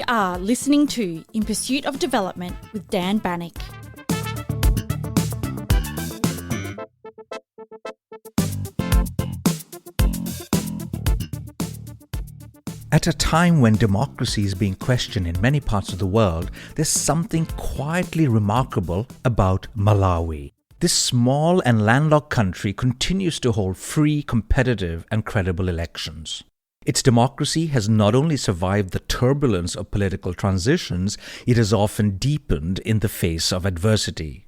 are listening to In Pursuit of Development with Dan Bannock. At a time when democracy is being questioned in many parts of the world, there's something quietly remarkable about Malawi. This small and landlocked country continues to hold free, competitive, and credible elections. Its democracy has not only survived the turbulence of political transitions, it has often deepened in the face of adversity.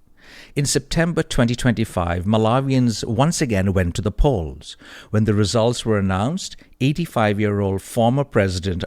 In September 2025, Malawians once again went to the polls. When the results were announced, 85-year-old former President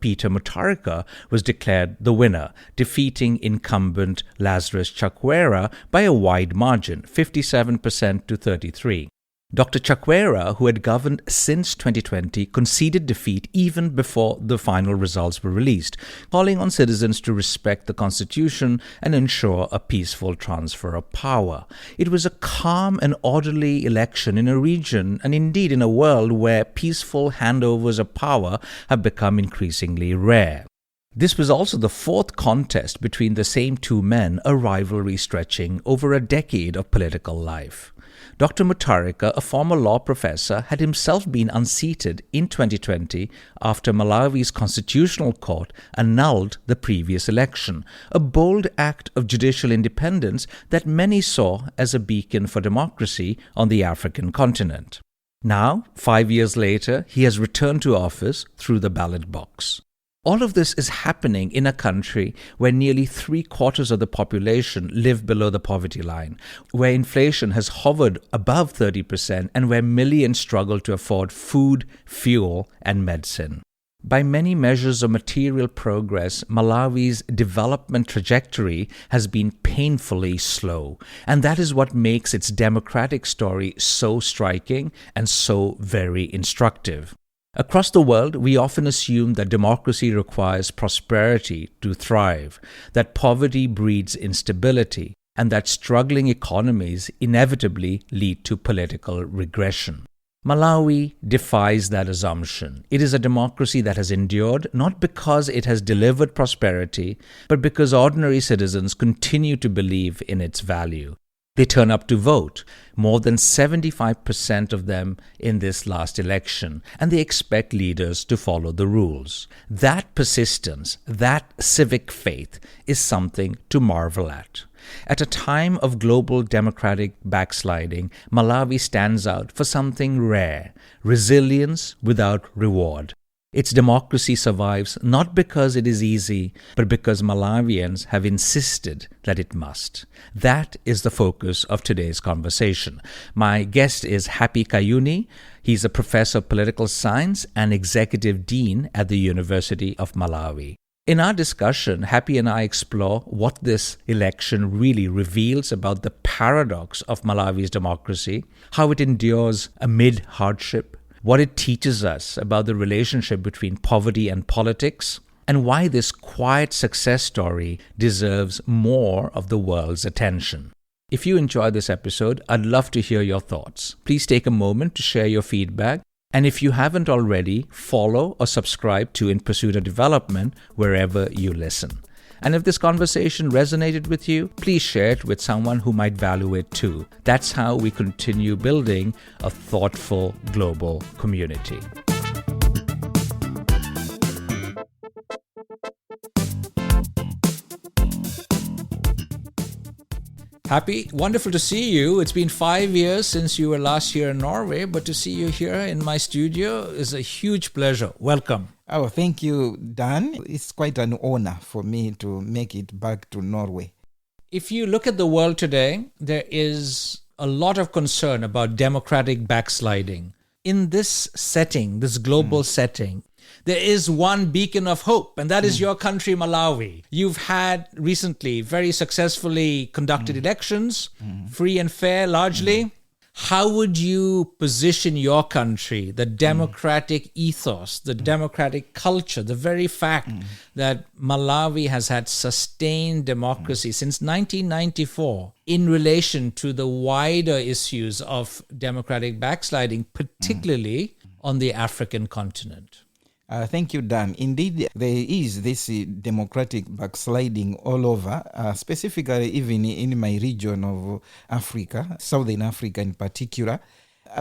Peter Mutharika was declared the winner, defeating incumbent Lazarus Chakwera by a wide margin, 57% to 33%. Dr. Chakwera, who had governed since 2020, conceded defeat even before the final results were released, calling on citizens to respect the constitution and ensure a peaceful transfer of power. It was a calm and orderly election in a region and indeed in a world where peaceful handovers of power have become increasingly rare. This was also the fourth contest between the same two men, a rivalry stretching over a decade of political life. Dr. Mutharika, a former law professor, had himself been unseated in 2020 after Malawi's constitutional court annulled the previous election, a bold act of judicial independence that many saw as a beacon for democracy on the African continent. Now, 5 years later, he has returned to office through the ballot box. All of this is happening in a country where nearly 3/4 of the population live below the poverty line, where inflation has hovered above 30%, and where millions struggle to afford food, fuel, and medicine. By many measures of material progress, Malawi's development trajectory has been painfully slow, and that is what makes its democratic story so striking and so very instructive. Across the world, we often assume that democracy requires prosperity to thrive, that poverty breeds instability, and that struggling economies inevitably lead to political regression. Malawi defies that assumption. It is a democracy that has endured not because it has delivered prosperity, but because ordinary citizens continue to believe in its value. They turn up to vote, more than 75% of them in this last election, and they expect leaders to follow the rules. That persistence, that civic faith, is something to marvel at. At a time of global democratic backsliding, Malawi stands out for something rare: resilience without reward. Its democracy survives not because it is easy, but because Malawians have insisted that it must. That is the focus of today's conversation. My guest is Happy Kayuni. He's a professor of political science and executive dean at the University of Malawi. In our discussion, Happy and I explore what this election really reveals about the paradox of Malawi's democracy, how it endures amid hardship, what it teaches us about the relationship between poverty and politics, and why this quiet success story deserves more of the world's attention. If you enjoyed this episode, I'd love to hear your thoughts. Please take a moment to share your feedback. And if you haven't already, follow or subscribe to In Pursuit of Development wherever you listen. And if this conversation resonated with you, please share it with someone who might value it too. That's how we continue building a thoughtful global community. Happy, wonderful to see you. It's been 5 years since you were last here in Norway, but to see you here in my studio is a huge pleasure. Welcome. Oh, thank you, Dan. It's quite an honor for me to make it back to Norway. If you look at the world today, there is a lot of concern about democratic backsliding. In this setting, this global setting, there is one beacon of hope, and that is your country, Malawi. You've had recently very successfully conducted elections, free and fair largely. How would you position your country, the democratic ethos, the democratic culture, the very fact that Malawi has had sustained democracy since 1994 in relation to the wider issues of democratic backsliding, particularly on the African continent? Thank you, Dan. Indeed, there is this democratic backsliding all over, specifically even in my region of Africa, Southern Africa in particular,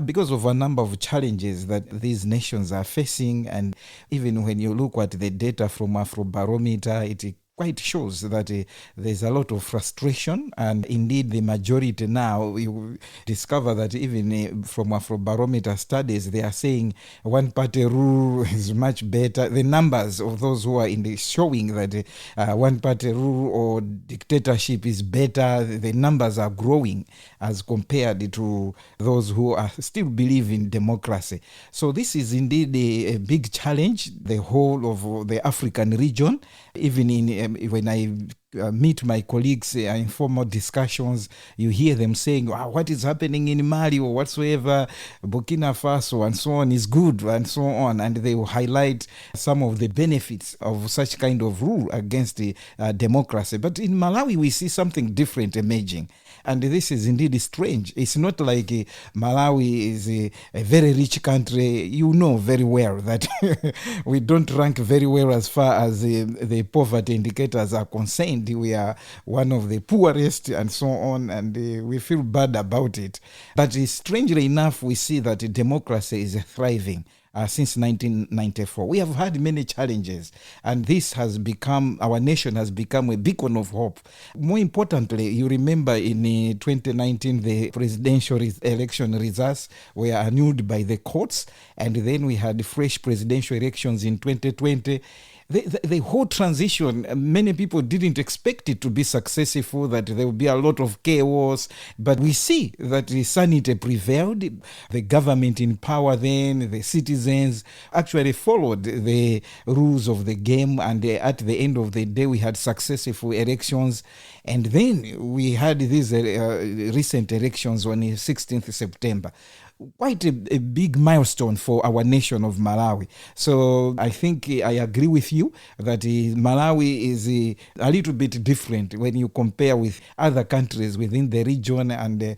because of a number of challenges that these nations are facing. And even when you look at the data from Afrobarometer, it quite shows that there's a lot of frustration, and indeed the majority now, you discover that even from Afrobarometer studies, they are saying one-party rule is much better. The numbers of those who are in the showing that one-party rule or dictatorship is better, the numbers are growing as compared to those who are still believe in democracy. So this is indeed a big challenge, the whole of the African region. Even when I meet my colleagues in formal discussions, you hear them saying, what is happening in Mali or whatsoever, Burkina Faso and so on is good and so on. And they will highlight some of the benefits of such kind of rule against the democracy. But in Malawi, we see something different emerging. And this is indeed strange. It's not like Malawi is a very rich country. You know very well that we don't rank very well as far as the poverty indicators are concerned. We are one of the poorest and so on, and we feel bad about it. But strangely enough, we see that democracy is thriving. Since 1994. We have had many challenges, and this has become, our nation has become a beacon of hope. More importantly, you remember in 2019, the presidential election results were annulled by the courts, and then we had fresh presidential elections in 2020. The whole transition, many people didn't expect it to be successful, that there would be a lot of chaos, but we see that the sanity prevailed. The government in power then, the citizens actually followed the rules of the game, and at the end of the day, we had successful elections. And then we had these recent elections on the 16th September. Quite a big milestone for our nation of Malawi. So I think I agree with you that Malawi is a little bit different when you compare with other countries within the region and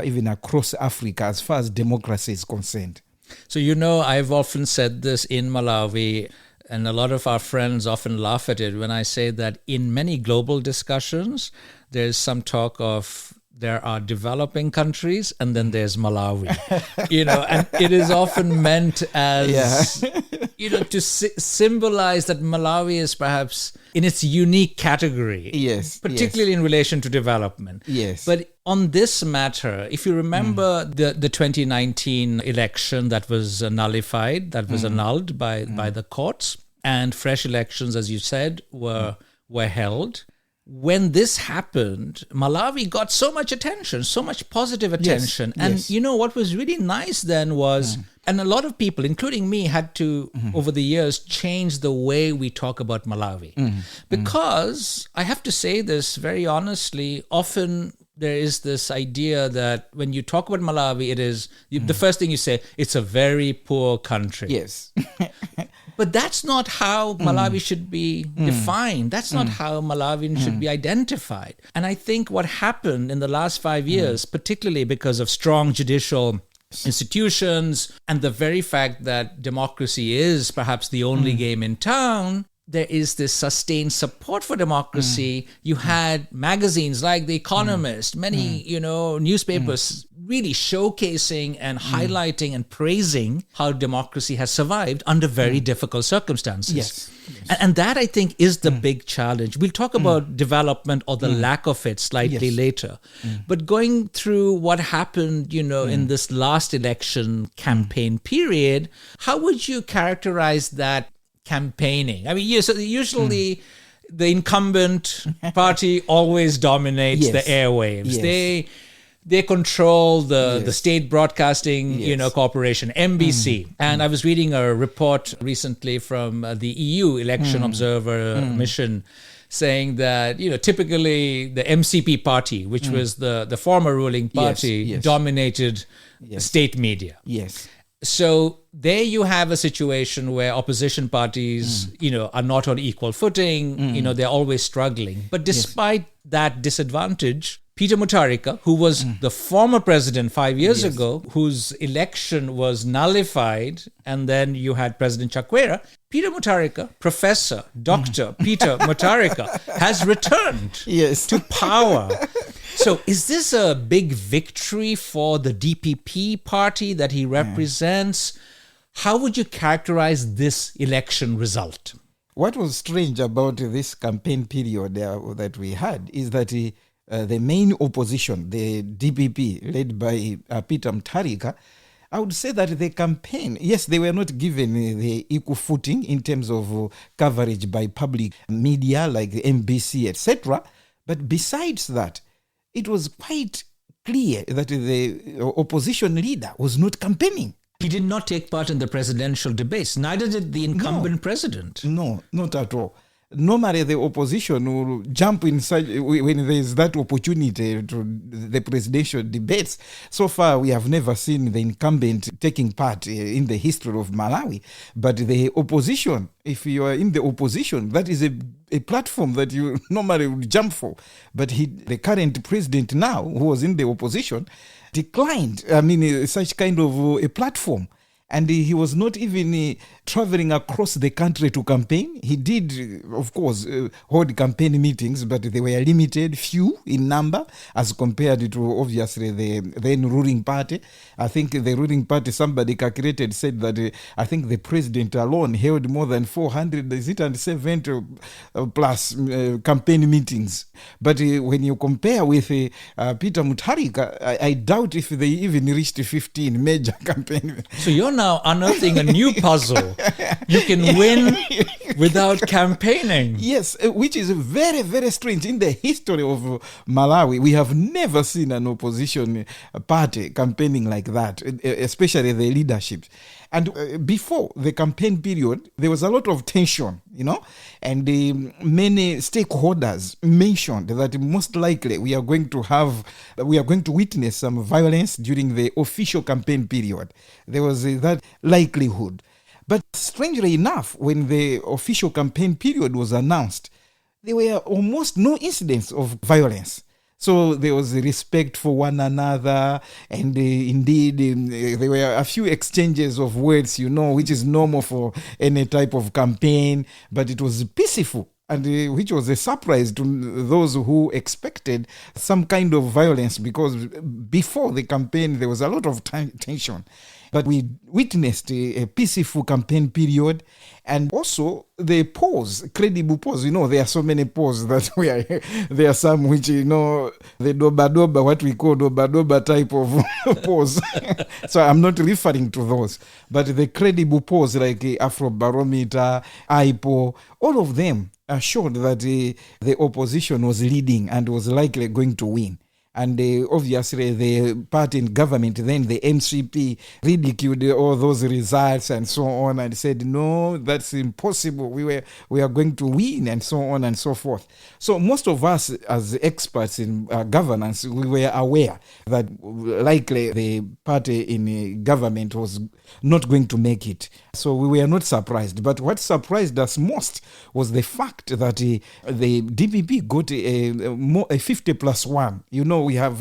even across Africa as far as democracy is concerned. So, I've often said this in Malawi, and a lot of our friends often laugh at it when I say that in many global discussions, there's some talk of there are developing countries and then there's Malawi, and it is often meant as, to symbolize that Malawi is perhaps in its unique category, yes, particularly in relation to development. Yes. But on this matter, if you remember the 2019 election that was nullified, that was annulled by the courts, and fresh elections, as you said, were held. When this happened, Malawi got so much attention, so much positive attention. Yes, and what was really nice then was, and a lot of people, including me, had to, over the years, change the way we talk about Malawi. Because I have to say this very honestly, often there is this idea that when you talk about Malawi, it is, the first thing you say, it's a very poor country. Yes. But that's not how Malawi should be defined. That's not how Malawians should be identified. And I think what happened in the last 5 years, particularly because of strong judicial institutions and the very fact that democracy is perhaps the only game in town, there is this sustained support for democracy. You had magazines like The Economist, many, newspapers really showcasing and highlighting and praising how democracy has survived under very difficult circumstances. Yes. And that, I think, is the big challenge. We'll talk about development or the lack of it slightly later. But going through what happened, in this last election campaign period, how would you characterize that campaigning? I mean, usually the incumbent party always dominates the airwaves. Yes. They control the state broadcasting, corporation, MBC. And I was reading a report recently from the EU Election Observer Mission saying that, typically the MCP party, which was the former ruling party, dominated state media. Yes. So there you have a situation where opposition parties, are not on equal footing, they're always struggling. But despite that disadvantage, Peter Mutharika, who was the former president 5 years ago, whose election was nullified, and then you had President Chakwera, Peter Mutharika, Professor, Dr. Peter Mutharika, has returned to power. So is this a big victory for the DPP party that he represents? How would you characterize this election result? What was strange about this campaign period that we had is that the main opposition, the DPP, led by Peter Mutharika, I would say that the campaign, yes, they were not given the equal footing in terms of coverage by public media like the MBC, etc. But besides that, it was quite clear that the opposition leader was not campaigning. He did not take part in the presidential debates. Neither did the incumbent president. No, not at all. Normally, the opposition will jump inside when there is that opportunity to the presidential debates. So far, we have never seen the incumbent taking part in the history of Malawi. But the opposition, if you are in the opposition, that is a platform that you normally would jump for. But the current president now, who was in the opposition, declined, such kind of a platform. And he was not even traveling across the country to campaign. He did, of course, hold campaign meetings, but they were limited, few in number, as compared to, obviously, the then ruling party. I think the ruling party, somebody calculated, said that I think the president alone held more than 470 plus campaign meetings. But when you compare with Peter Mutharika, I doubt if they even reached 15 major campaign. So you're now unearthing a new puzzle. You can win without campaigning. Yes, which is very, very strange. In the history of Malawi, we have never seen an opposition party campaigning like that, especially the leadership. And before the campaign period, there was a lot of tension, and many stakeholders mentioned that most likely we are going to witness some violence during the official campaign period. There was that likelihood. But strangely enough, when the official campaign period was announced, there were almost no incidents of violence. So there was respect for one another, and indeed there were a few exchanges of words, which is normal for any type of campaign, but it was peaceful, and which was a surprise to those who expected some kind of violence, because before the campaign there was a lot of tension. But we witnessed a peaceful campaign period, and also the polls, credible polls. There are so many polls that there are some which, the doba-doba, what we call doba-doba type of polls. So I'm not referring to those. But the credible polls like Afrobarometer, IPO, all of them showed that the opposition was leading and was likely going to win. And obviously the party in government, then the MCP, ridiculed all those results and so on, and said, no, that's impossible. We are going to win, and so on and so forth. So most of us as experts in governance, we were aware that likely the party in government was not going to make it. So we were not surprised. But what surprised us most was the fact that the DPP got a 50 plus 1. We have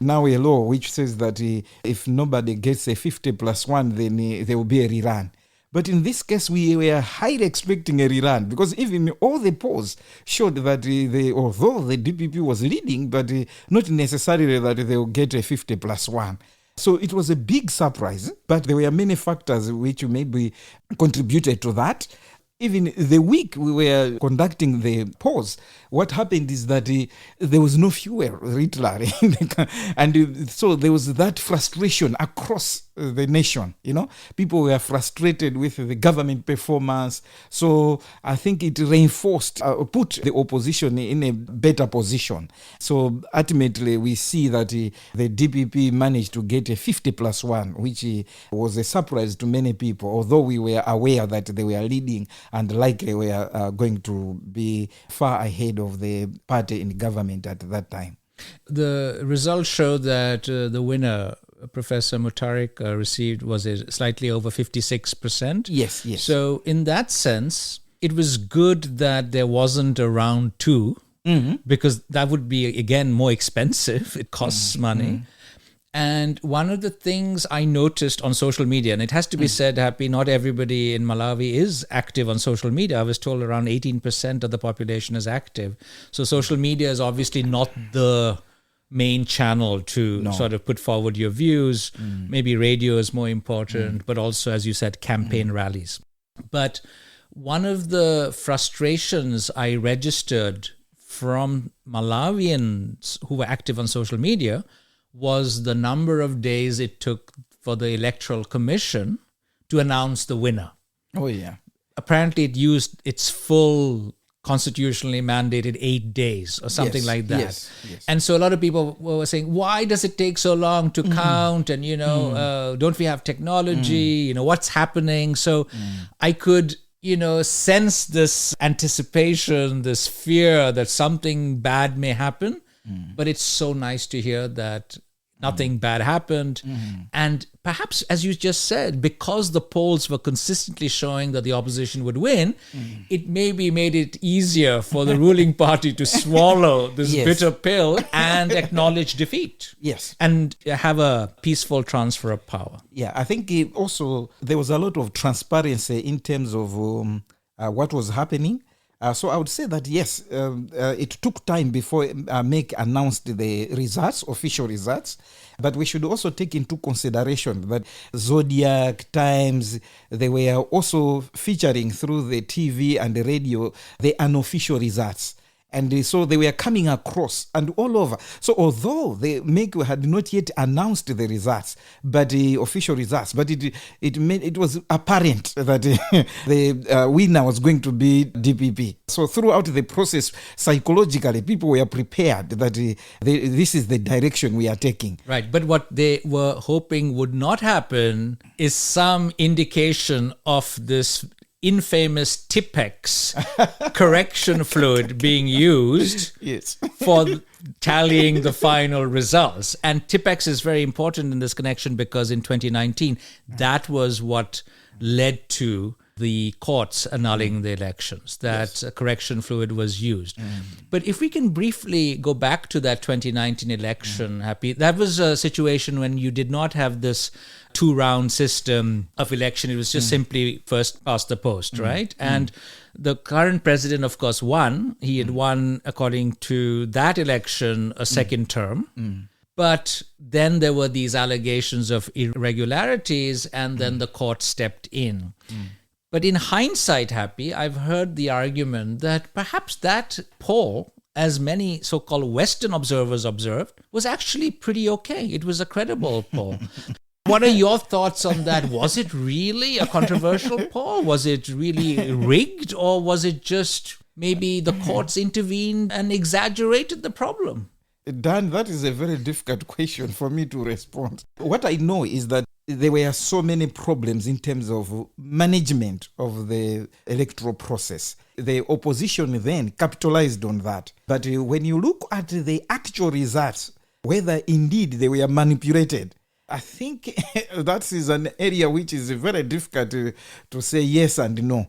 now a law which says that if nobody gets a 50 plus 1, then there will be a rerun. But in this case, we were highly expecting a rerun, because even all the polls showed that although the DPP was leading, but not necessarily that they will get a 50 plus 1. So it was a big surprise, but there were many factors which maybe contributed to that. Even the week we were conducting the polls, what happened is that there was no fuel, literally. And so there was that frustration across the nation, People were frustrated with the government performance. So I think it reinforced, put the opposition in a better position. So ultimately we see that the DPP managed to get a 50 plus 1, which was a surprise to many people, although we were aware that they were leading and likely were going to be far ahead of the party in government at that time. The results showed that the winner, Professor Mutharika, received was slightly over 56%. Yes. So in that sense, it was good that there wasn't a round 2, because that would be, again, more expensive. It costs money. And one of the things I noticed on social media, and it has to be said, Happy, not everybody in Malawi is active on social media. I was told around 18% of the population is active. So social media is obviously not the main channel to sort of put forward your views. Maybe radio is more important, but also, as you said, campaign rallies. But one of the frustrations I registered from Malawians who were active on social media was the number of days it took for the Electoral Commission to announce the winner. Oh, yeah. Apparently, it used its full constitutionally mandated 8 days or something like that. Yes. And so a lot of people were saying, why does it take so long to count? And, don't we have technology? What's happening? So I could, sense this anticipation, this fear that something bad may happen. But it's so nice to hear that nothing bad happened. And perhaps, as you just said, because the polls were consistently showing that the opposition would win, it maybe made it easier for the ruling party to swallow this bitter pill and acknowledge defeat. Yes. And have a peaceful transfer of power. Yeah, I think also there was a lot of transparency in terms of what was happening. So I would say that, yes, it took time before MEC announced the results, official results. But we should also take into consideration that Zodiac, Times, they were also featuring through the TV and the radio the unofficial results. And so they were coming across and all over. So although the MEC had not yet announced the results, but the official results, but it was apparent that the winner was going to be DPP. So throughout the process, psychologically, people were prepared that this is the direction we are taking. Right. But what they were hoping would not happen is some indication of this infamous Tipex correction fluid being used for tallying the final results. And Tipex is very important in this connection because in 2019, that was what led to the courts annulling the elections, that correction fluid was used. But if we can briefly go back to that 2019 election, Happy, that was a situation when you did not have this two-round system of election. It was just simply first past the post, right? And the current president, of course, won. He had won, according to that election, a second term. But then there were these allegations of irregularities, and then the court stepped in. But in hindsight, Happy, I've heard the argument that perhaps that poll, as many so-called Western observers observed, was actually pretty okay. It was a credible poll. What are your thoughts on that? Was it really a controversial poll? Was it really rigged? Or was it just maybe the courts intervened and exaggerated the problem? Dan, that is a very difficult question for me to respond. What I know is that there were so many problems in terms of management of the electoral process. The opposition then capitalized on that. But when you look at the actual results, whether indeed they were manipulated, I think that is an area which is very difficult to say yes and no.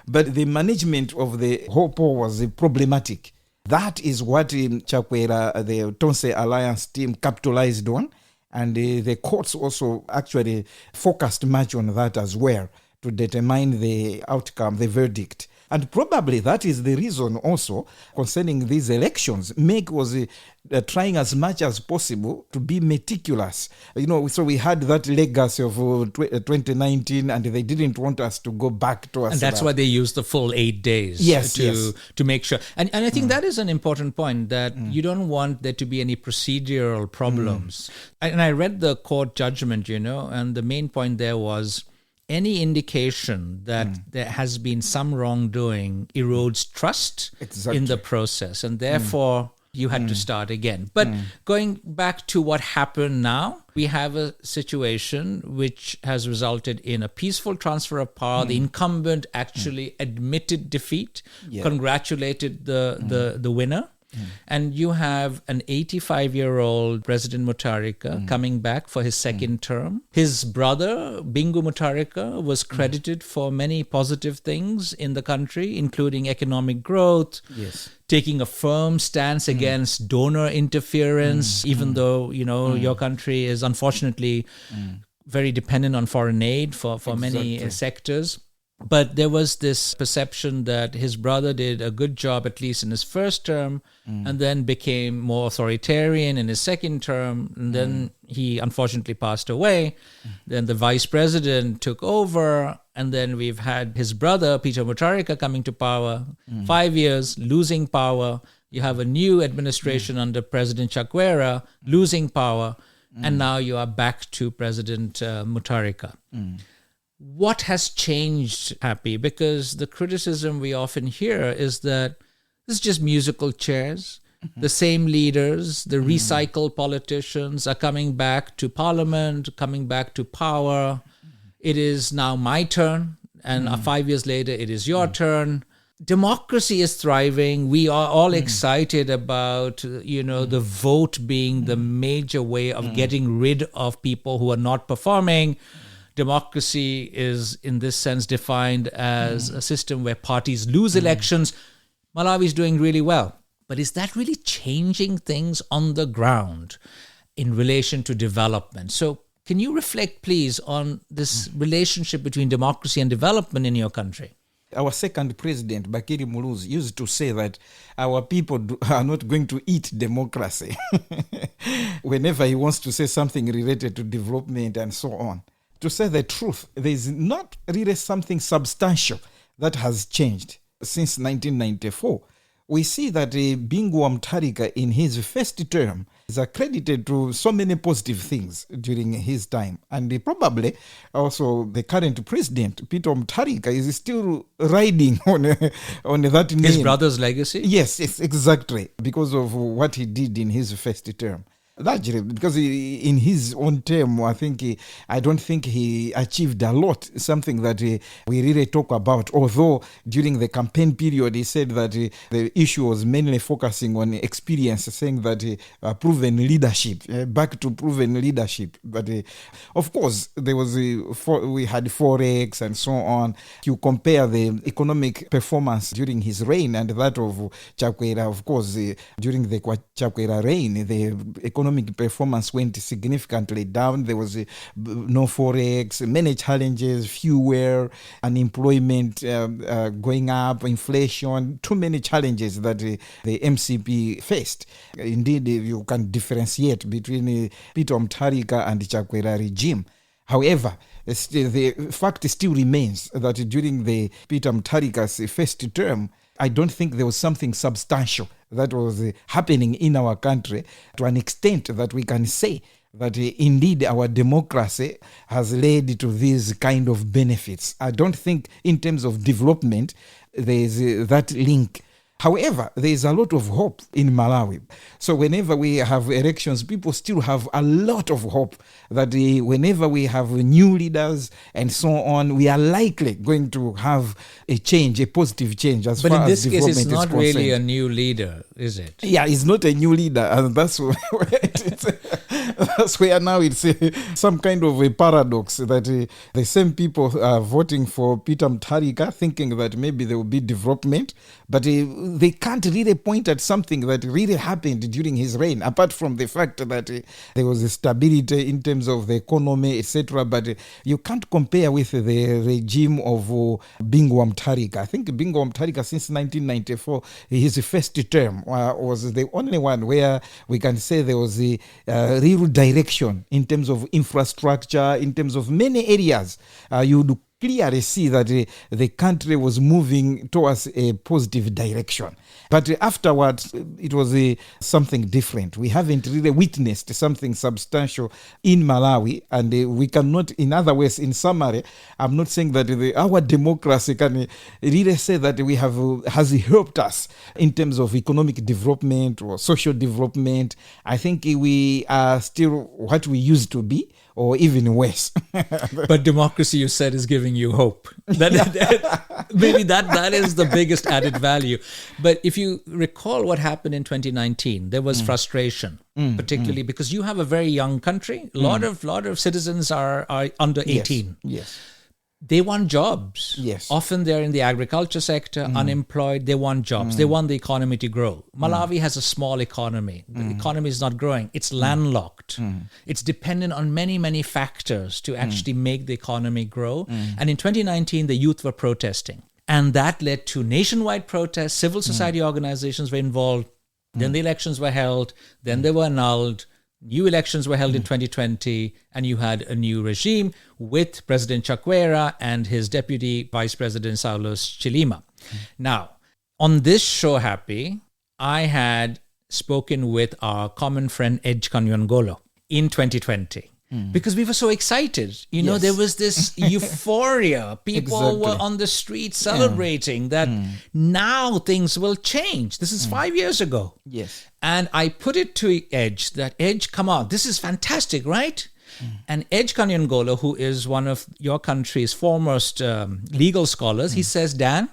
But the management of the whole poll was problematic. That is what Chakwera, the Tonse Alliance team, capitalized on. And the courts also actually focused much on that as well to determine the outcome, the verdict. And probably that is the reason also concerning these elections. MEC was trying as much as possible to be meticulous. So we had that legacy of 2019 and they didn't want us to go back to us. And that's why they used the full 8 days to make sure. And I think that is an important point, that you don't want there to be any procedural problems. And I read the court judgment, and the main point there was, any indication that there has been some wrongdoing erodes trust in the process, and therefore you had to start again. But going back to what happened now, we have a situation which has resulted in a peaceful transfer of power. The incumbent actually admitted defeat, congratulated the winner. And you have an 85-year-old President Mutharika coming back for his second term. His brother, Bingu Mutharika, was credited for many positive things in the country, including economic growth, taking a firm stance against donor interference, even though, your country is unfortunately very dependent on foreign aid for many sectors. But there was this perception that his brother did a good job, at least in his first term, and then became more authoritarian in his second term. And then he unfortunately passed away. Then the vice president took over. And then we've had his brother, Peter Mutharika, coming to power. 5 years, losing power. You have a new administration under President Chakwera, losing power. And now you are back to President Mutharika. What has changed, Happy? Because the criticism we often hear is that this is just musical chairs. The same leaders, the recycled politicians are coming back to parliament, coming back to power. It is now my turn, and 5 years later, it is your turn. Democracy is thriving. We are all excited about, the vote being the major way of getting rid of people who are not performing. Democracy is, in this sense, defined as a system where parties lose elections. Malawi is doing really well. But is that really changing things on the ground in relation to development? So can you reflect, please, on this relationship between democracy and development in your country? Our second president, Bakiri Muluzi, used to say that our people are not going to eat democracy whenever he wants to say something related to development and so on. To say the truth, there is not really something substantial that has changed since 1994. We see that Bingu Mutharika in his first term is accredited to so many positive things during his time. And probably also the current president, Peter Mutharika, is still riding on that name. His brother's legacy? Yes, exactly, because of what he did in his first term. Largely because in his own term, I don't think he achieved a lot, something that we really talk about. Although during the campaign period, he said that the issue was mainly focusing on experience, saying that proven leadership, back to proven leadership. But of course, there was we had Forex and so on. You compare the economic performance during his reign and that of Chakwera, of course, during the Chakwera reign, the economic performance went significantly down. There was no Forex, many challenges, fuel, unemployment going up, inflation, too many challenges that the MCP faced. Indeed, you can differentiate between Peter Mutharika and the Chakwera regime. However, the fact still remains that during the Peter Mutharika's first term, I don't think there was something substantial that was happening in our country to an extent that we can say that indeed our democracy has led to these kind of benefits. I don't think in terms of development there is that link. However, there is a lot of hope in Malawi. So whenever we have elections, people still have a lot of hope that whenever we have new leaders and so on, we are likely going to have a change, a positive change as but far in as this case, development it's not is concerned. really a new leader, is it? Yeah, it's not a new leader, and that's where that's where now it's some kind of a paradox that the same people are voting for Peter Mutharika, thinking that maybe there will be development, but they can't really point at something that really happened during his reign, apart from the fact that there was a stability in terms of the economy, etc. But you can't compare with the regime of Bingu Mutharika. I think Bingu Mutharika, since 1994, his first term was the only one where we can say there was a real direction in terms of infrastructure, in terms of many areas. You would clearly see that the country was moving towards a positive direction. But afterwards, it was something different. We haven't really witnessed something substantial in Malawi, and we cannot, in other ways, in summary, I'm not saying that our democracy can really say that we has helped us in terms of economic development or social development. I think we are still what we used to be, or even worse. But democracy, you said, is giving you hope. Maybe that is the biggest added value. But if you recall what happened in 2019, there was frustration, particularly because you have a very young country. A lot of citizens are under 18. Yes. They want jobs. Yes. Often they're in the agriculture sector, unemployed. They want jobs. They want the economy to grow. Malawi has a small economy. The economy is not growing. It's landlocked. It's dependent on many, many factors to actually make the economy grow. And in 2019, the youth were protesting. And that led to nationwide protests. Civil society organizations were involved. Then the elections were held. Then they were annulled. New elections were held in 2020, and you had a new regime with President Chakwera and his deputy vice president, Saulos Chilima. Now, on this show, Happy, I had spoken with our common friend, Edge Kanyongolo, in 2020. Because we were so excited. You know, there was this euphoria. People were on the street celebrating that now things will change. This is 5 years ago. Yes. And I put it to Edge that, Edge, come on, this is fantastic, right? And Edge Kanyongolo, who is one of your country's foremost legal scholars, he says, Dan,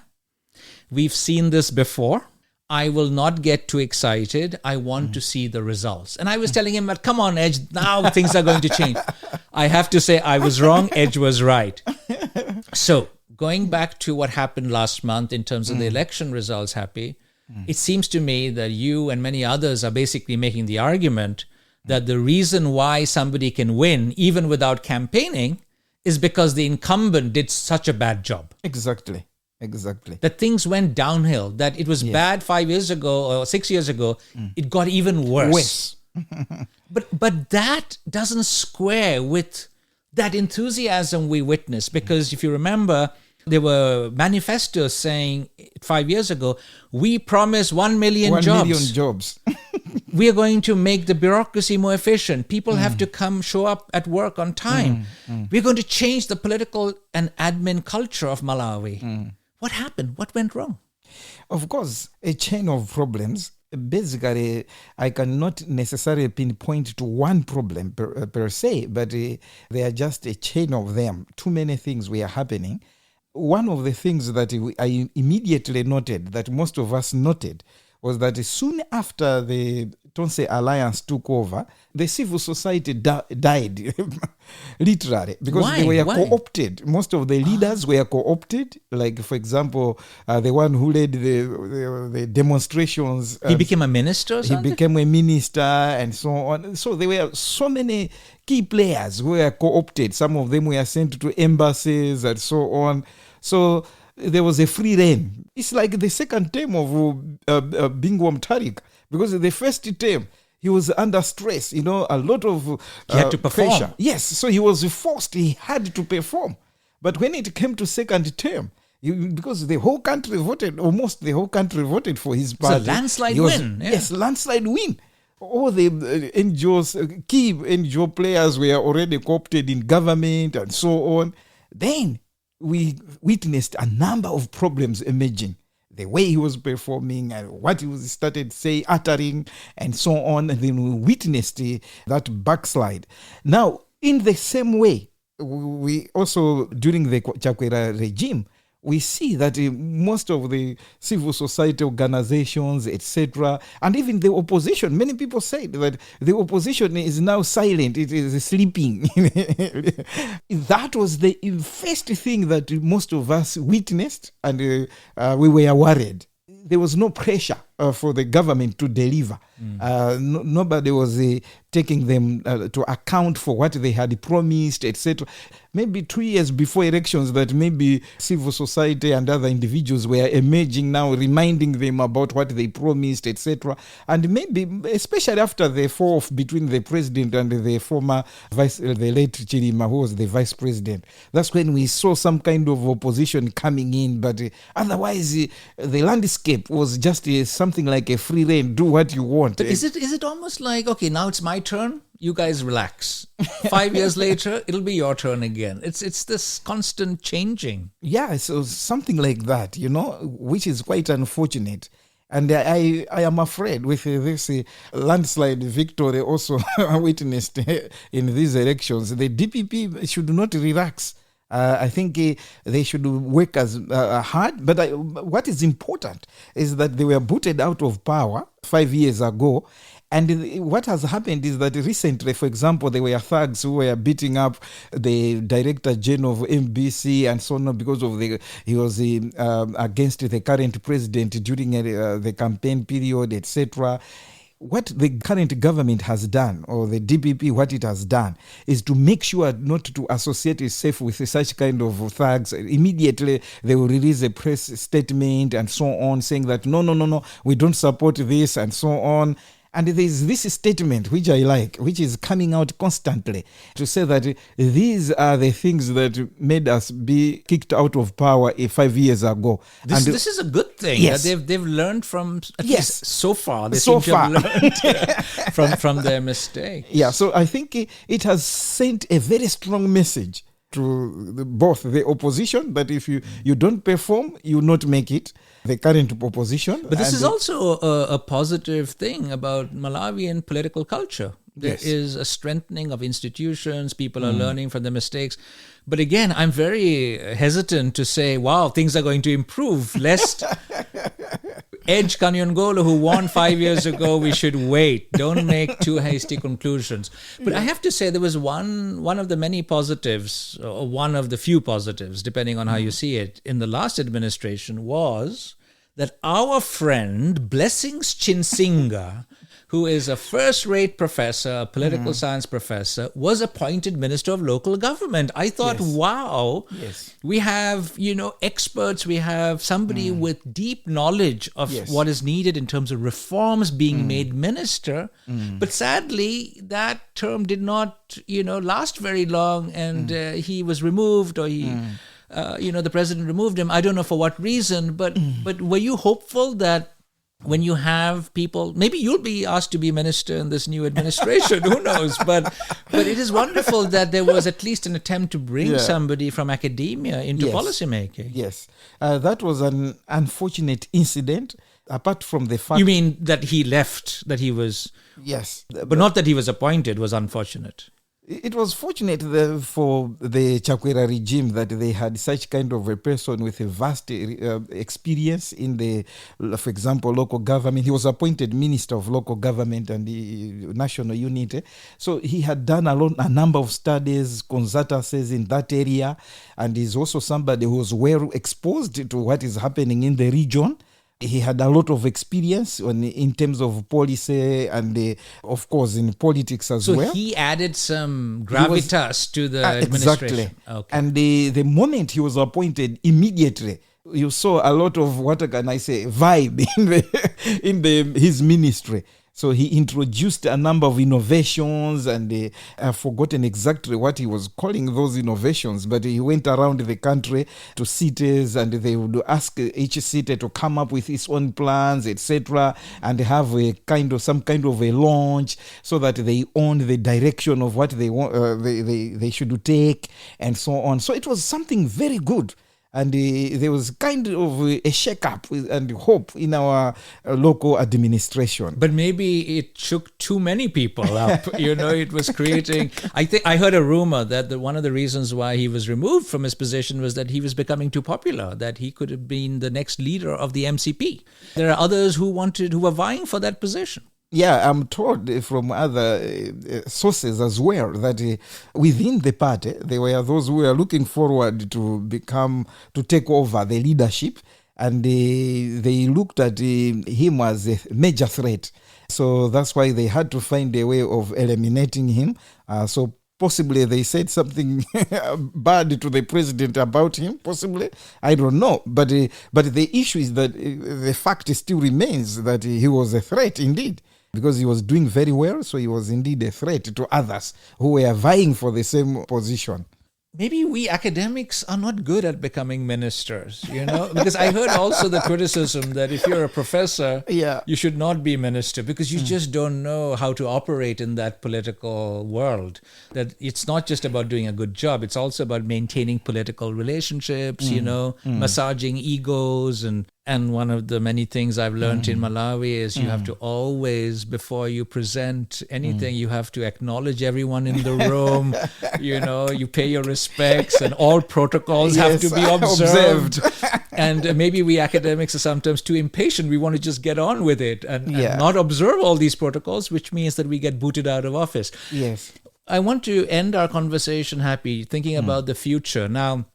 we've seen this before. I will not get too excited. I want to see the results. And I was telling him, come on, Edge, now things are going to change. I have to say I was wrong. Edge was right. So going back to what happened last month in terms of the election results, Happy, it seems to me that you and many others are basically making the argument that the reason why somebody can win, even without campaigning, is because the incumbent did such a bad job. Exactly. That things went downhill, that it was bad 5 years ago or 6 years ago, it got even worse. But that doesn't square with that enthusiasm we witnessed, because if you remember, there were manifestos saying 5 years ago, we promise 1 million jobs. 1 million jobs. We are going to make the bureaucracy more efficient. People have to show up at work on time. We're going to change the political and admin culture of Malawi. What happened? What went wrong? Of course, a chain of problems. Basically, I cannot necessarily pinpoint to one problem per se, but they are just a chain of them. Too many things were happening. One of the things that I immediately noted, that most of us noted, was that soon after the Tonse Alliance took over, the civil society died, literally, because they were co-opted. Most of the leaders were co-opted. Like, for example, the one who led the demonstrations. He became a minister or something? He became a minister and so on. So there were so many key players who were co-opted. Some of them were sent to embassies and so on. So there was a free reign. It's like the second term of Peter Mutharika, because the first term, he was under stress, a lot of he had to perform. Pressure. Yes, so he was forced, he had to perform. But when it came to second term, because the whole country voted, almost the whole country voted for his party. It's a landslide win. Yeah. Yes, landslide win. All the NGOs, key NGO players were already co-opted in government and so on. Then we witnessed a number of problems emerging. The way he was performing and what he started uttering and so on. And then we witnessed that backslide. Now, in the same way, we also, during the Chakwera regime, we see that most of the civil society organizations, etc., and even the opposition, many people said that the opposition is now silent, it is sleeping. That was the first thing that most of us witnessed, and we were worried. There was no pressure for the government to deliver. Nobody was taking them to account for what they had promised, etc. Maybe 2 years before elections, that maybe civil society and other individuals were emerging now, reminding them about what they promised, etc. And maybe, especially after the fall-off between the president and the former the late Chilima, who was the vice president, that's when we saw some kind of opposition coming in. But otherwise, the landscape was just something like a free reign, do what you want. But is it almost like, okay, now it's my turn, you guys relax. 5 years later, it'll be your turn again. It's this constant changing. Yeah, so something like that, which is quite unfortunate. And I am afraid with this landslide victory also witnessed in these elections, the DPP should not relax. I think they should work as hard. But what is important is that they were booted out of power 5 years ago. And what has happened is that recently, for example, there were thugs who were beating up the director general of MBC and so on because of he was against the current president during the campaign period, etc. What the current government has done, or the DPP, what it has done, is to make sure not to associate itself with such kind of thugs. Immediately, they will release a press statement and so on, saying that no, we don't support this and so on. And there is this statement, which I like, which is coming out constantly to say that these are the things that made us be kicked out of power 5 years ago. This is a good thing. Yes. They've learned from, at Yes. least so far, they So seem to have far. learned from their mistakes. Yeah, so I think it has sent a very strong message to both the opposition that if you don't perform, you not make it, the current opposition. But this is also a positive thing about Malawian political culture. There Yes. is a strengthening of institutions. People are learning from their mistakes. But again, I'm very hesitant to say, wow, things are going to improve, lest Edge Kanyongolo, who won 5 years ago, we should wait. Don't make too hasty conclusions. But I have to say there was one of the many positives, or one of the few positives, depending on how you see it, in the last administration was that our friend Blessings Chinsinga, who is a first-rate professor, a political science professor, was appointed Minister of Local Government. I thought, Yes. Yes. wow, we have, experts, we have somebody with deep knowledge of Yes. what is needed in terms of reforms being made minister. But sadly, that term did not, last very long, and he was removed, or the president removed him. I don't know for what reason, but were you hopeful that when you have people, maybe you'll be asked to be minister in this new administration, who knows? But it is wonderful that there was at least an attempt to bring somebody from academia into Yes. policymaking. Yes, that was an unfortunate incident. Apart from the fact, You mean that he left, that he was, yes, but not that he was appointed, was unfortunate. it was fortunate for the Chakwera regime that they had such kind of a person with a vast experience in the, for example, local government. He was appointed Minister of Local Government and the National Unity. So he had done a number of studies, consultancies in that area, and is also somebody who was well exposed to what is happening in the region. He had a lot of experience in terms of policy and, of course, in politics as So well. he added some gravitas to the administration. Exactly. Okay. And the moment he was appointed, immediately you saw a lot of, what can I say, vibe in his ministry. So he introduced a number of innovations, and I've forgotten exactly what he was calling those innovations, but he went around the country to cities, and they would ask each city to come up with its own plans, etc., and have some kind of a launch so that they own the direction of what they want, they should take, and so on. So it was something very good. And there was kind of a shake-up and hope in our local administration. But maybe it shook too many people up. It was creating... I heard a rumor that one of the reasons why he was removed from his position was that he was becoming too popular, that he could have been the next leader of the MCP. There are others who were vying for that position. Yeah, I'm told from other sources as well that within the party, there were those who were looking forward to take over the leadership, and they looked at him as a major threat. So that's why they had to find a way of eliminating him. So possibly they said something bad to the president about him, possibly. I don't know. But the issue is that the fact still remains that he was a threat indeed, because he was doing very well. So he was indeed a threat to others who were vying for the same position. Maybe we academics are not good at becoming ministers, because I heard also the criticism that if you're a professor, you should not be minister because you just don't know how to operate in that political world. That it's not just about doing a good job, it's also about maintaining political relationships, massaging egos and And one of the many things I've learned in Malawi is you have to always, before you present anything, you have to acknowledge everyone in the room. You pay your respects, and all protocols have to be observed. And maybe we academics are sometimes too impatient. We want to just get on with it and not observe all these protocols, which means that we get booted out of office. Yes. I want to end our conversation, Happy, thinking about the future. Now,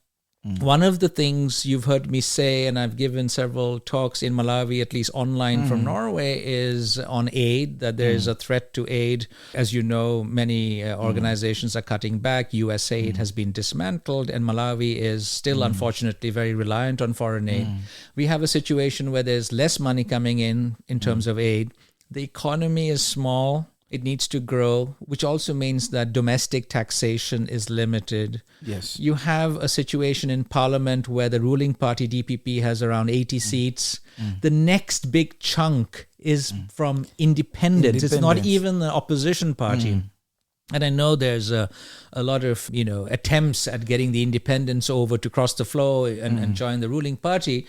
one of the things you've heard me say, and I've given several talks in Malawi, at least online from Norway, is on aid, that there is a threat to aid. As you know, many organizations are cutting back. USAID has been dismantled, and Malawi is still, unfortunately, very reliant on foreign aid. We have a situation where there's less money coming in terms of aid. The economy is small. It needs to grow, which also means that domestic taxation is limited. Yes. You have a situation in parliament where the ruling party, DPP, has around 80 seats. The next big chunk is from independents. It's not even the opposition party. And I know there's a lot of, attempts at getting the independents over to cross the floor and join the ruling party.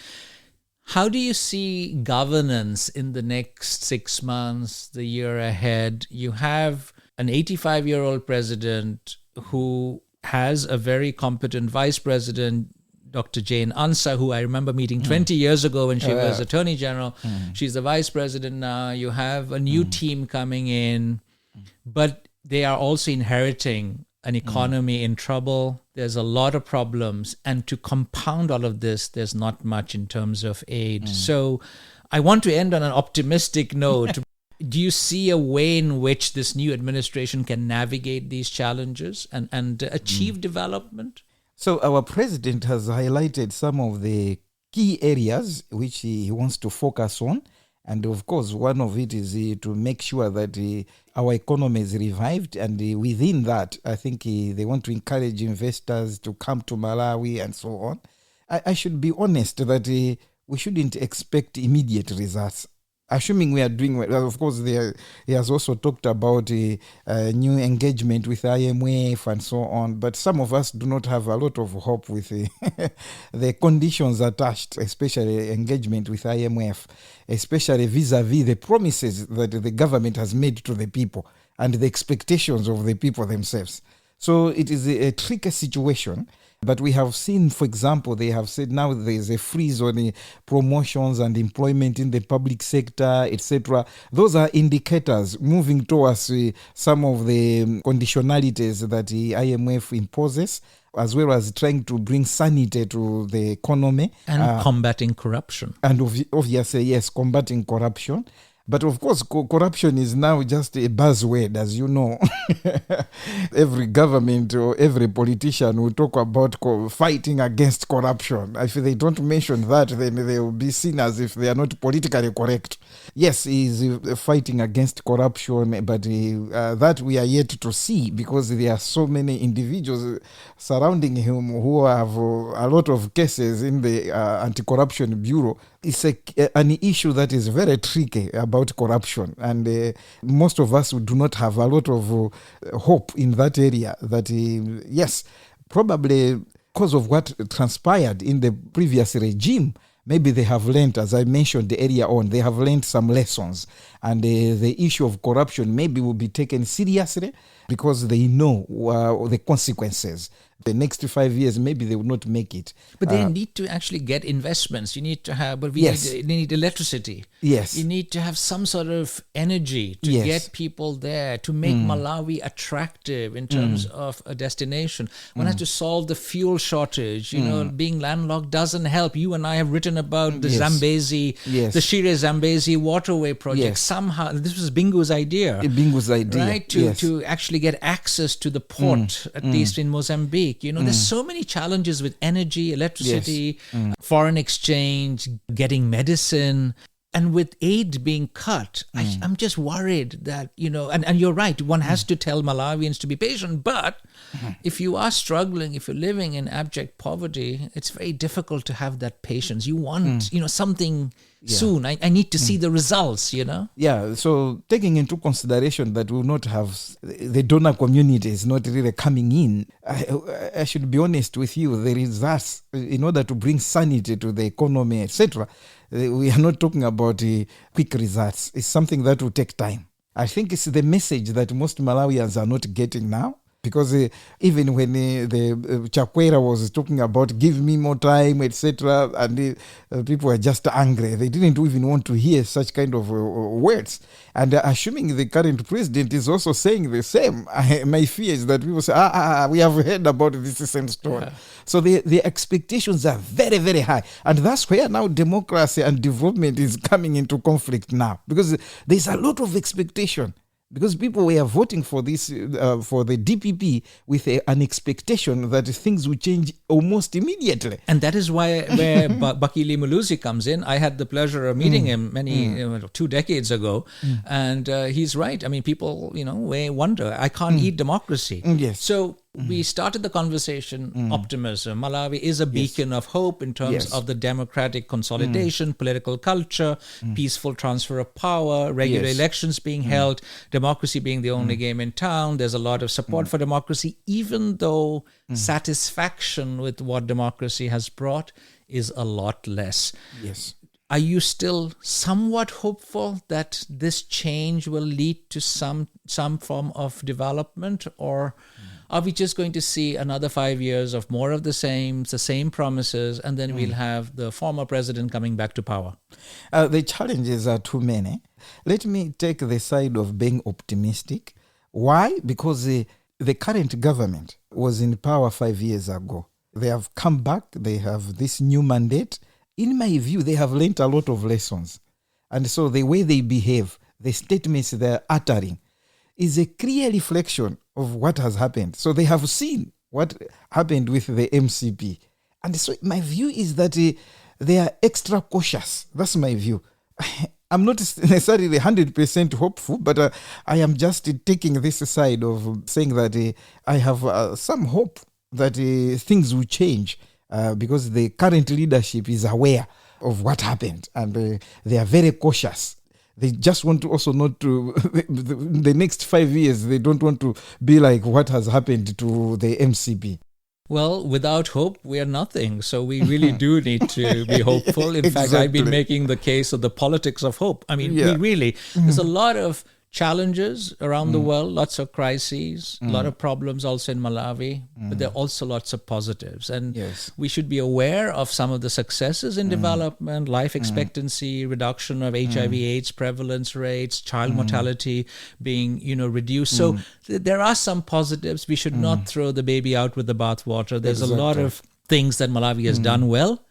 How do you see governance in the next 6 months, the year ahead? You have an 85-year-old president who has a very competent vice president, Dr. Jane Ansah, who I remember meeting 20 years ago when she was Attorney General. She's the vice president now. You have a new team coming in, but they are also inheriting an economy in trouble. There's a lot of problems. And to compound all of this, there's not much in terms of aid. So I want to end on an optimistic note. Do you see a way in which this new administration can navigate these challenges and achieve development? So our president has highlighted some of the key areas which he wants to focus on. And of course, one of it is to make sure that our economy is revived. And within that, I think they want to encourage investors to come to Malawi and so on. I should be honest that we shouldn't expect immediate results. Assuming we are doing well, of course, he has also talked about new engagement with IMF and so on. But some of us do not have a lot of hope with the conditions attached, especially engagement with IMF, especially vis-a-vis the promises that the government has made to the people and the expectations of the people themselves. So it is a tricky situation. But we have seen, for example, they have said now there is a freeze on promotions and employment in the public sector, etc. Those are indicators moving towards some of the conditionalities that the IMF imposes, as well as trying to bring sanity to the economy. And combating corruption. And obviously, yes, combating corruption. But of course, corruption is now just a buzzword, as you know. Every government or every politician will talk about fighting against corruption. If they don't mention that, then they will be seen as if they are not politically correct. Yes, he is fighting against corruption, but that we are yet to see, because there are so many individuals surrounding him who have a lot of cases in the Anti-Corruption Bureau. It's an issue that is very tricky about corruption, and most of us do not have a lot of hope in that area. That yes, probably because of what transpired in the previous regime, maybe they have learned, as I mentioned earlier on, they have learned some lessons, and the issue of corruption maybe will be taken seriously because they know the consequences. The next 5 years, maybe they will not make it. But they need to actually get investments. You need to have, but we need electricity. Yes. You need to have some sort of energy to get people there, to make Malawi attractive in terms of a destination. One has to solve the fuel shortage. You know, being landlocked doesn't help. You and I have written about the Zambezi, the Shire Zambezi waterway project. Somehow, this was Bingu's idea. Right? To actually get access to the port, at least in Mozambique. You know, there's so many challenges with energy, electricity, foreign exchange, getting medicine. And with aid being cut, I'm just worried that, you know, and you're right, one has to tell Malawians to be patient. But if you are struggling, if you're living in abject poverty, it's very difficult to have that patience. You want, you know, something soon. I need to see the results, Yeah, so taking into consideration that we will not have the donor community is not really coming in, I should be honest with you, the results, in order to bring sanity to the economy, etc., we are not talking about quick results. It's something that will take time. I think it's the message that most Malawians are not getting now. Because even when the Chakwera was talking about give me more time, etc., and people were just angry. They didn't even want to hear such kind of words. And assuming the current president is also saying the same, my fear is that people say, we have heard about this same story. Yeah. So the expectations are very, very high. And that's where now democracy and development is coming into conflict now. Because there's a lot of expectation. Because people were voting for this, for the DPP with an expectation that things would change almost immediately. And that is where Bakili Muluzi comes in. I had the pleasure of meeting him 2 decades ago. And he's right. I mean, people, they wonder, I can't eat democracy. Yes. So we started the conversation optimism. Malawi is a beacon of hope in terms of the democratic consolidation, political culture, peaceful transfer of power, regular elections being held, democracy being the only game in town. There's a lot of support for democracy, even though satisfaction with what democracy has brought is a lot less. Yes. Are you still somewhat hopeful that this change will lead to some form of development, or are we just going to see another 5 years of more of the same promises, and then we'll have the former president coming back to power? The challenges are too many. Let me take the side of being optimistic. Why? Because the current government was in power 5 years ago. They have come back. They have this new mandate. In my view, they have learned a lot of lessons. And so the way they behave, the statements they're uttering, is a clear reflection of what has happened. So they have seen what happened with the MCP. And so my view is that they are extra cautious. That's my view. I'm not necessarily 100% hopeful, but I am just taking this side of saying that I have some hope that things will change because the current leadership is aware of what happened and they are very cautious. They just want to also not to, the next 5 years, they don't want to be like what has happened to the MCP. Well, without hope, we are nothing. So we really do need to be hopeful. In fact, I've been making the case of the politics of hope. I mean, we really, there's a lot of challenges around the world, lots of crises, a lot of problems also in Malawi, but there are also lots of positives. And we should be aware of some of the successes in development, life expectancy, reduction of HIV/AIDS prevalence rates, child mortality being, reduced. So there are some positives. We should not throw the baby out with the bathwater. There's a lot of things that Malawi has done well.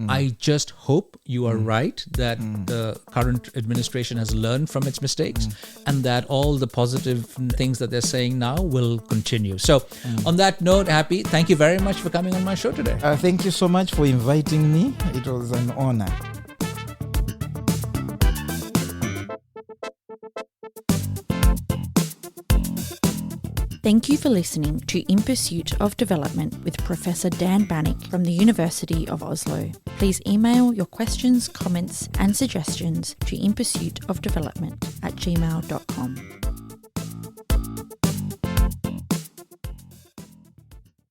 I just hope you are right that the current administration has learned from its mistakes and that all the positive things that they're saying now will continue. So on that note, Happy, thank you very much for coming on my show today. Thank you so much for inviting me. It was an honor. Thank you for listening to In Pursuit of Development with Professor Dan Bannock from the University of Oslo. Please email your questions, comments and suggestions to inpursuitofdevelopment@gmail.com.